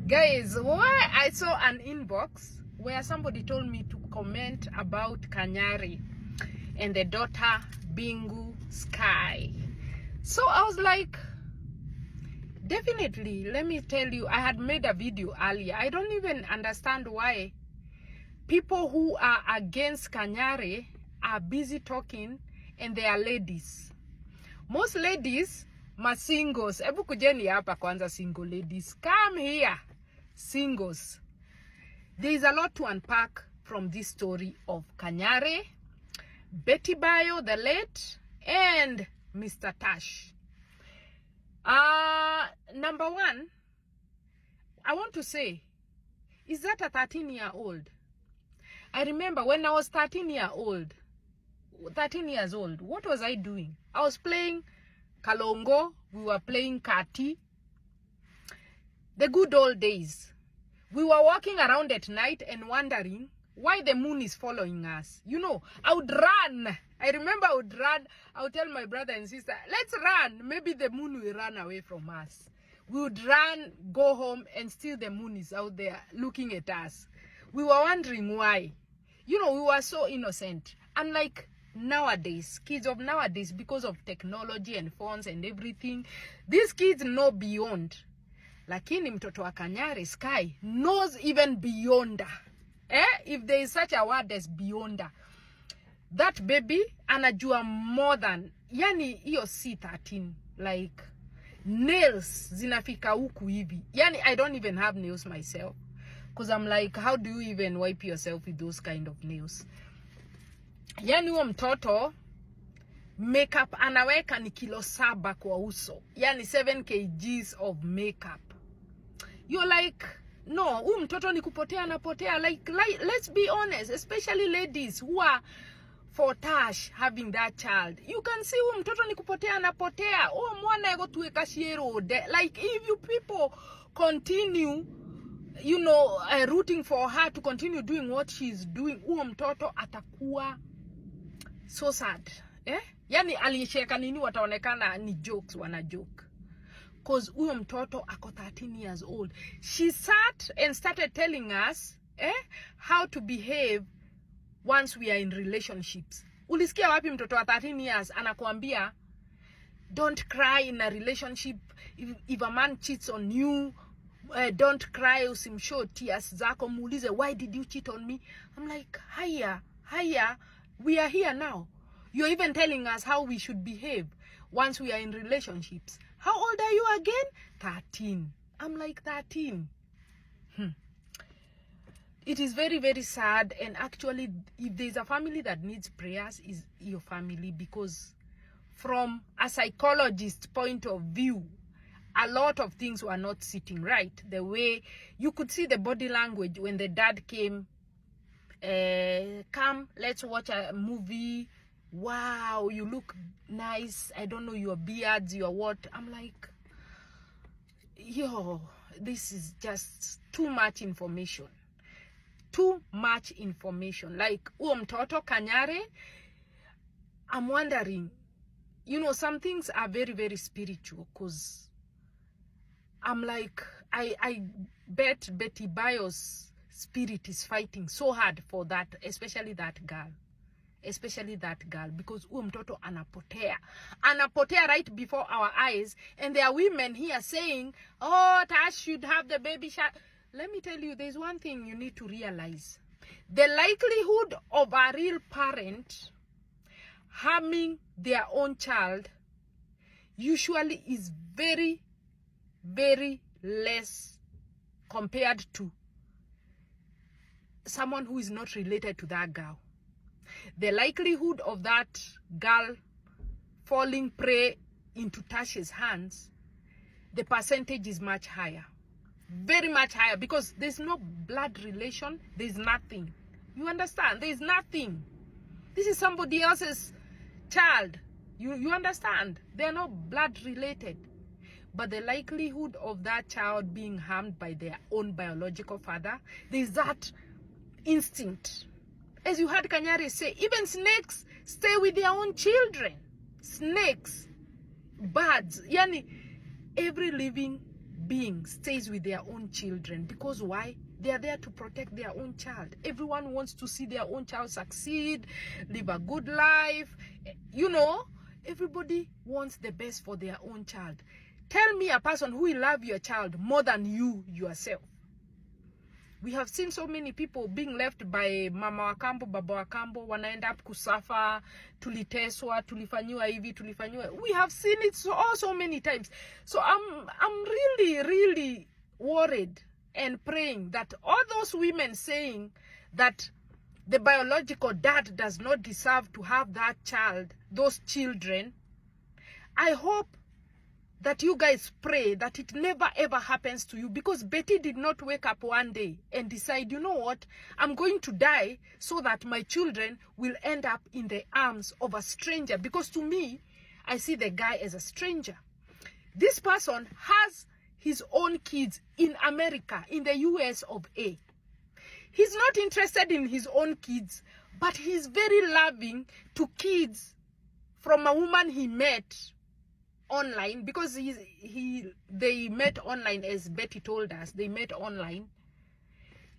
Guys, why I saw an inbox where somebody told me to comment about Kanyar and the daughter Bingu Skiy. So I was like, definitely, let me tell you, I had made a video earlier. I don't even understand why people who are against Kanyar are busy talking and they are ladies. Most ladies, singles. Ebu kujeni hapa kwanza, single ladies. Come here, singles. There is a lot to unpack from this story of Kanyar, Bayo, the late, and Mr. Tash. Number one, I want to say, is that a 13-year-old? I remember when I was 13 years old, what was I doing? I was playing Kalongo, we were playing Kati. The good old days. We were walking around at night and wondering why the moon is following us. You know, I would run. I remember I would run. I would tell my brother and sister, let's run. Maybe the moon will run away from us. We would run, go home, and still the moon is out there looking at us. We were wondering why. You know, we were so innocent. Unlike nowadays, kids of nowadays, because of technology and phones and everything, these kids know beyond. Lakini mtoto wa Kanyar, Skiy, knows even beyond. If there is such a word as beyond. That baby anajua more than, yani iyo C13, like nails zinafika huku hivi. Yani I don't even have nails myself. Because I'm like, how do you even wipe yourself with those kind of nails? Yani huo mtoto, makeup anaweka ni kilo 7 kwa uso. Yani 7 kgs of makeup. You're like, no, huyu mtoto ni kupotea anapotea. Like, let's be honest, especially ladies who are for Tash having that child. You can see huyu mtoto ni kupotea anapotea. Huyu mwana ego tuweka shiero. Like, if you people continue, you know, rooting for her to continue doing what she's doing, huyo mtoto atakuwa so sad. Yani aliyesheka nini wataonekana ni jokes, wana joke. Because huyo mtoto ako 13 years old. She sat and started telling us how to behave once we are in relationships. Ulisikia wapi mtoto wa 13 years anakuambia don't cry in a relationship if a man cheats on you. Don't cry, usimshow tears zako, muulize why did you cheat on me? I'm like, hiya, we are here now. You're even telling us how we should behave once we are in relationships. How old are you again? 13. I'm like, 13. It is very, very sad. And actually, if there's a family that needs prayers, is your family. Because from a psychologist point of view, a lot of things were not sitting right. The way you could see the body language when the dad came, come, let's watch a movie. Wow, you look nice. I don't know your beards, your what. I'm like, yo, this is just too much information. Too much information. Like, mtoto Kanyar, I'm wondering, you know, some things are very, very spiritual. Because I'm like, I bet Betty Bayo's spirit is fighting so hard for that, especially that girl. Because mtoto anapotea right before our eyes, and there are women here saying, oh, Tash should have the baby shower. Let me tell you, there's one thing you need to realize. The likelihood of a real parent harming their own child usually is very, very less compared to someone who is not related to that girl. The likelihood of that girl falling prey into Tash's hands, the percentage is much higher. Very much higher, because there's no blood relation. There's nothing. You understand? There's nothing. This is somebody else's child. You understand? They're not blood related. But the likelihood of that child being harmed by their own biological father, there's that instinct. As you heard Kanyar say, even snakes stay with their own children. Snakes, birds, yani every living being stays with their own children. Because why? They are there to protect their own child. Everyone wants to see their own child succeed, live a good life. You know, everybody wants the best for their own child. Tell me a person who will love your child more than you yourself. We have seen so many people being left by mama wa kambo, baba wa kambo, wanaenda up kusafa, tuliteswa, tulifanyiwa hivi, tulifanyiwa. We have seen it so many times. So I'm really worried and praying that all those women saying that the biological dad does not deserve to have that child, those children, I hope that you guys pray that it never ever happens to you, because Betty did not wake up one day and decide, you know what, I'm going to die so that my children will end up in the arms of a stranger. Because to me, I see the guy as a stranger. This person has his own kids in America, in the US of A. He's not interested in his own kids, but he's very loving to kids from a woman he met online, because they met online, as Betty told us. They met online.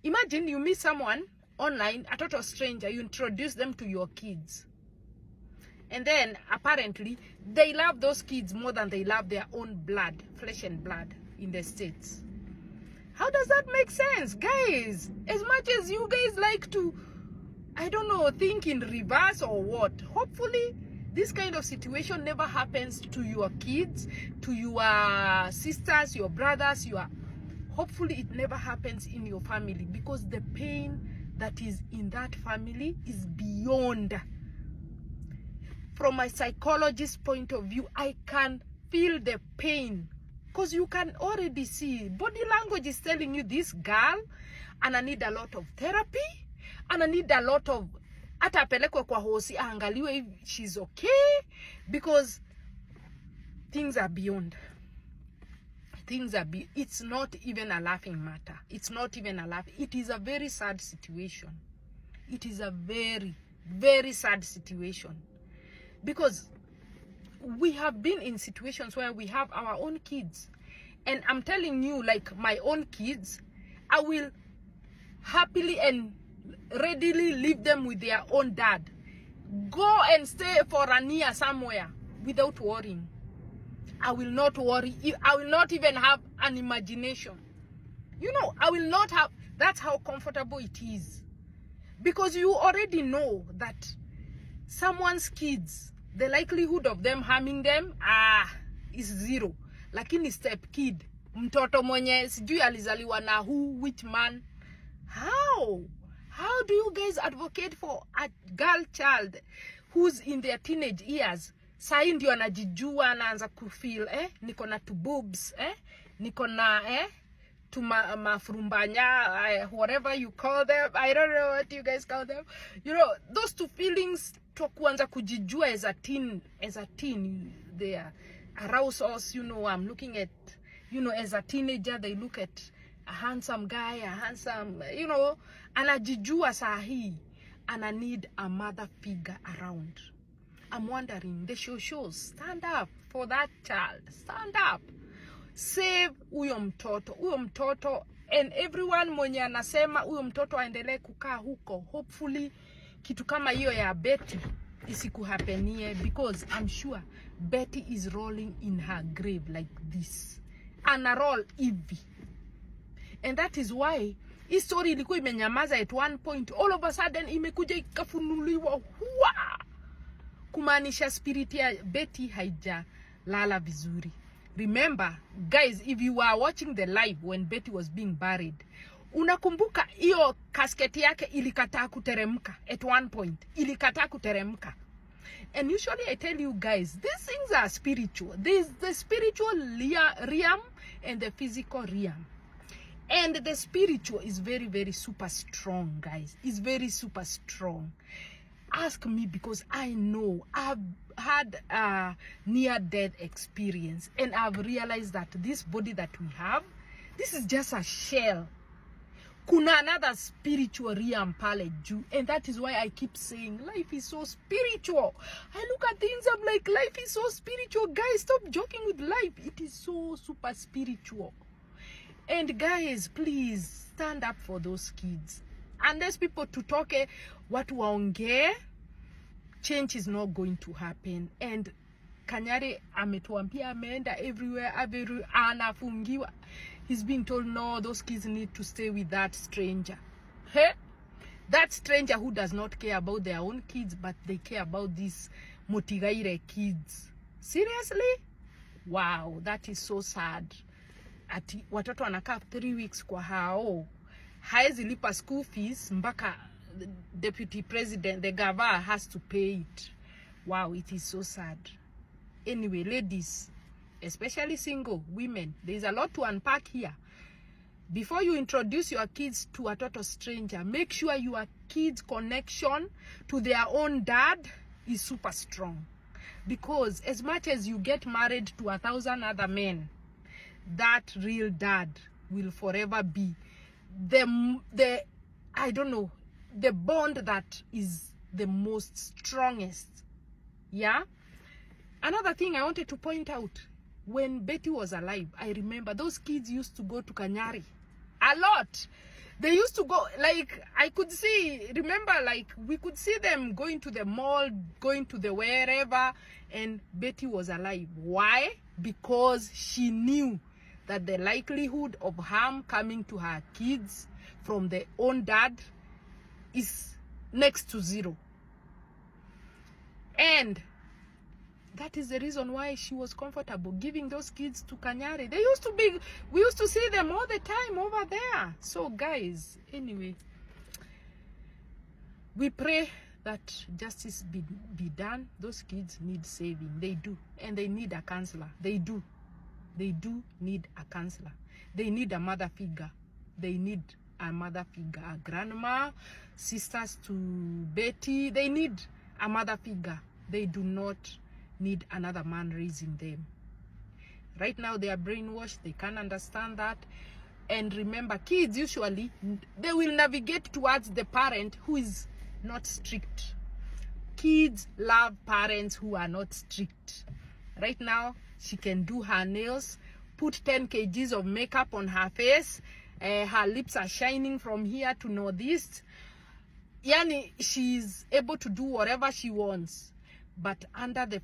Imagine you meet someone online, a total stranger, you introduce them to your kids, and then apparently they love those kids more than they love their own blood, flesh and blood in the States. How does that make sense, guys? As much as you guys like to, I don't know, think in reverse or what, hopefully this kind of situation never happens to your kids, to your sisters, your brothers, hopefully it never happens in your family, because the pain that is in that family is beyond. From a psychologist point of view, I can feel the pain, because you can already see body language is telling you this girl and I need a lot of therapy, and I need a lot of ata apelekwe kwa hosi angaliwe if she's okay, because things are beyond. It's not even a laughing matter. It's not even a laugh. It is a very sad situation. It is a very sad situation, because we have been in situations where we have our own kids, and I'm telling you, like my own kids, I will happily and readily leave them with their own dad. Go and stay for a year somewhere without worrying. I will not worry. I will not even have an imagination. You know, I will not have. That's how comfortable it is. Because you already know that someone's kids, the likelihood of them harming them is zero. Lakini step kid, mtoto mwenye sijui alizaliwa na who, which man. How do you guys advocate for a girl child who's in their teenage years? Sai ndio anajijua, anaanza kufeel niko na two boobs, niko na to mafurumbanya, whatever you call them. I don't know what you guys call them. You know, those two feelings to kuanza kujijua as a teen, they arouse us. You know, I'm looking at, you know, as a teenager, they look at a handsome guy, you know, anajijua sahi, and I need a mother figure around. I'm wondering, the shows, stand up for that child. Stand up. Save uyo mtoto, and everyone mwenye anasema uyo mtoto aendelee kukaa huko. Hopefully kitu kama hiyo ya Betty isikuhapenie, because I'm sure Betty is rolling in her grave like this. Ana roll hivi. And that is why hii story ilikuwa imenyamaza at one point. All of a sudden imekuja ikafunuliwa. Kumaanisha spirit ya Betty haija lala vizuri. Remember, guys, if you were watching the live when Betty was being buried, unakumbuka hiyo casket yake ilikataa kuteremka at one point. Ilikataa kuteremka. And usually I tell you guys, these things are spiritual. There's the spiritual realm and the physical realm. And the spiritual is very super strong, guys. It's very super strong. Ask me, because I know I've had a near-death experience, and I've realized that this body that we have, this is just a shell. Kuna another spiritual realm pale juu, and that is why I keep saying life is so spiritual. I look at things, I'm like, life is so spiritual. Guys, stop joking with life. It is so super spiritual. And guys, please stand up for those kids. And there's people to talk what waongee, change is not going to happen. And Kanyar ametuambia ameenda everywhere, anafungiwa. He's being told, no, those kids need to stay with that stranger. Hey? That stranger who does not care about their own kids, but they care about these Motigaire kids. Seriously? Wow, that is so sad. Ati watoto wanakaa 3 weeks kwa hao. Haezi lipa school fees mpaka the deputy president, the governor, has to pay it. Wow, it is so sad. Anyway, ladies, especially single women, there is a lot to unpack here. Before you introduce your kids to a total stranger, make sure your kids' connection to their own dad is super strong. Because as much as you get married to 1,000 other men, that real dad will forever be the I don't know, the bond that is the most strongest. Yeah. Another thing I wanted to point out, when Betty was alive, I remember those kids used to go to Kanyar a lot. They used to go, like, I could see, remember, like, we could see them going to the mall, going to the wherever, and Betty was alive. Why? Because she knew that the likelihood of harm coming to her kids from their own dad is next to zero. And that is the reason why she was comfortable giving those kids to Kanyar. They used to be, we used to see them all the time over there. So guys, anyway, we pray that justice be done. Those kids need saving. They do. And they need a counselor. They do. They do need a counselor. They need a mother figure. They need a mother figure. A grandma, sisters to Betty. They need a mother figure. They do not need another man raising them. Right now they are brainwashed. They can't understand that. And remember, kids usually, they will navigate towards the parent who is not strict. Kids love parents who are not strict. Right now, she can do her nails, put 10 kgs of makeup on her face. Her lips are shining from here to northeast. Yani, she's able to do whatever she wants. But under the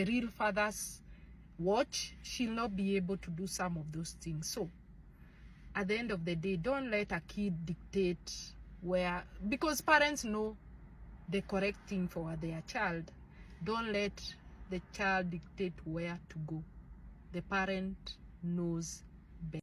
real father's watch, she'll not be able to do some of those things. So, at the end of the day, don't let a kid dictate where, because parents know the correct thing for their child. Don't let the child dictate where to go. The parent knows